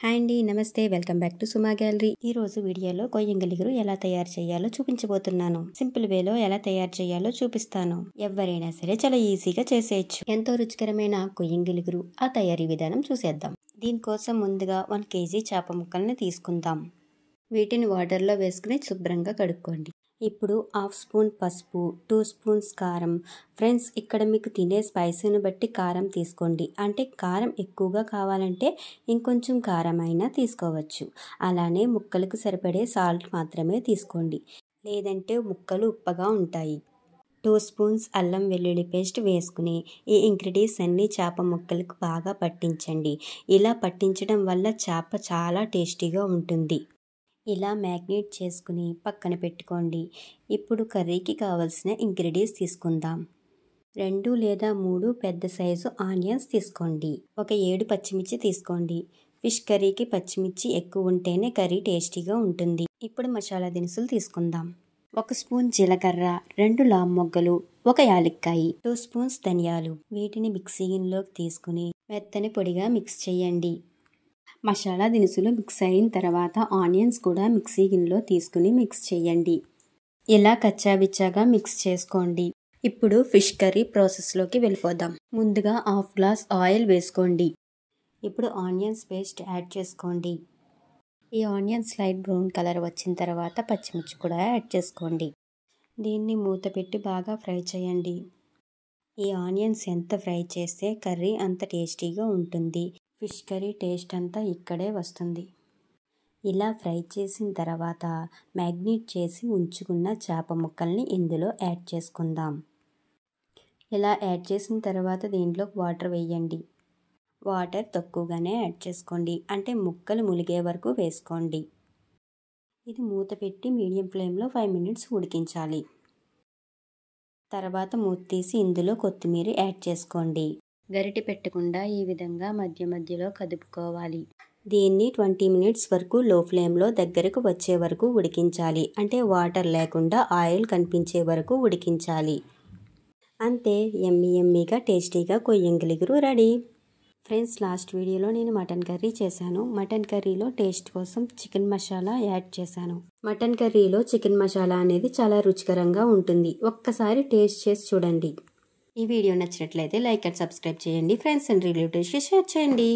Hi అండి, నమస్తే. Welcome back to Suma gallery. ఈ రోజు వీడియోలో కొయ్యంగిలిగురు ఎలా తయారు చేయాలో చూపించబోతున్నాను. సింపుల్ వేలో ఎలా తయారు చేయాలో చూపిస్తాను. ఎవరైనా సరే చాలా ఈజీగా చేసేయచ్చు. ఎంతో రుచికరమైన కొయ్యంగిలిగురు ఆ తయారీ విధానం చూసేద్దాం. దీనికోసం ముందుగా 1 kg చేప ముక్కల్ని తీసుకుందాం. వీటిని వాటర్లో వేసుకుని శుభ్రంగా కడుక్కోండి. ఇప్పుడు 1/2 స్పూన్ పసుపు, 2 స్పూన్స్ కారం. ఫ్రెండ్స్, ఇక్కడ మీకు తినే స్పైసీని బట్టి కారం తీసుకోండి. అంటే కారం ఎక్కువగా కావాలంటే ఇంకొంచెం కారం అయినా తీసుకోవచ్చు. అలానే ముక్కలకు సరిపడే సాల్ట్ మాత్రమే తీసుకోండి, లేదంటే ముక్కలు ఉప్పగా ఉంటాయి. 2 స్పూన్స్ అల్లం వెల్లుల్లి పేస్ట్ వేసుకుని ఈ ఇంగ్రీడియంట్స్ అన్నీ చేప ముక్కలకు బాగా పట్టించండి. ఇలా పట్టించడం వల్ల చేప చాలా టేస్టీగా ఉంటుంది. ఇలా మ్యాగ్నేట్ చేసుకుని పక్కన పెట్టుకోండి. ఇప్పుడు కర్రీకి కావలసిన ఇంగ్రీడియంట్స్ తీసుకుందాం. 2 లేదా 3 పెద్ద సైజు ఆనియన్స్ తీసుకోండి. ఒక 7 పచ్చిమిర్చి తీసుకోండి. ఫిష్ కర్రీకి పచ్చిమిర్చి ఎక్కువ ఉంటేనే కర్రీ టేస్టీగా ఉంటుంది. ఇప్పుడు మసాలా దినుసులు తీసుకుందాం. 1 స్పూన్ జీలకర్ర, 2 లాం మొగ్గలు, 1 యాలక్కాయి, 2 స్పూన్స్ ధనియాలు. వీటిని మిక్సీ గిన్నెలోకి తీసుకుని మెత్తని పొడిగా మిక్స్ చేయండి. మసాలా దినుసులు మిక్స్ అయిన తర్వాత ఆనియన్స్ కూడా మిక్సీ గిన్నెలో తీసుకుని మిక్స్ చేయండి. ఇలా కచ్చాబిచ్చాగా మిక్స్ చేసుకోండి. ఇప్పుడు ఫిష్ కర్రీ ప్రాసెస్లోకి వెళ్ళిపోదాం. ముందుగా 1/2 గ్లాస్ ఆయిల్ వేసుకోండి. ఇప్పుడు ఆనియన్స్ పేస్ట్ యాడ్ చేసుకోండి. ఈ ఆనియన్స్ లైట్ బ్రౌన్ కలర్ వచ్చిన తర్వాత పచ్చిమిర్చి కూడా యాడ్ చేసుకోండి. దీన్ని మూత పెట్టి బాగా ఫ్రై చేయండి. ఈ ఆనియన్స్ ఎంత ఫ్రై చేస్తే కర్రీ అంత టేస్టీగా ఉంటుంది. ఫిష్ కర్రీ టేస్ట్ అంతా ఇక్కడే వస్తుంది. ఇలా ఫ్రై చేసిన తర్వాత మ్యాగ్నేట్ చేసి ఉంచుకున్న చేప ముక్కల్ని ఇందులో యాడ్ చేసుకుందాం. ఇలా యాడ్ చేసిన తర్వాత దీంట్లో వాటర్ వేయండి. వాటర్ తక్కువగానే యాడ్ చేసుకోండి, అంటే ముక్కలు ములిగే వరకు వేసుకోండి. ఇది మూత పెట్టి మీడియం ఫ్లేమ్లో 5 minutes ఉడికించాలి. తర్వాత మూత తీసి ఇందులో కొత్తిమీర యాడ్ చేసుకోండి. గరిటె పెట్టకుండా ఈ విధంగా మధ్య మధ్యలో కదుపుకోవాలి. దీన్ని 20 minutes వరకు లో ఫ్లేమ్లో దగ్గరకు వచ్చే వరకు ఉడికించాలి. అంటే వాటర్ లేకుండా ఆయిల్ కనిపించే వరకు ఉడికించాలి. అంతే, యమ్మీగా టేస్టీగా కొయ్యంగిలిగురు రెడీ. ఫ్రెండ్స్, లాస్ట్ వీడియోలో నేను మటన్ కర్రీ చేశాను. మటన్ కర్రీలో టేస్ట్ కోసం చికెన్ మసాలా యాడ్ చేశాను. మటన్ కర్రీలో చికెన్ మసాలా అనేది చాలా రుచికరంగా ఉంటుంది. ఒక్కసారి టేస్ట్ చేసి చూడండి. ఈ వీడియో నచ్చినట్లయితే లైక్ అండ్ సబ్స్క్రైబ్ చేయండి. ఫ్రెండ్స్ అండ్ రిలేటివ్స్కి షేర్ చేయండి.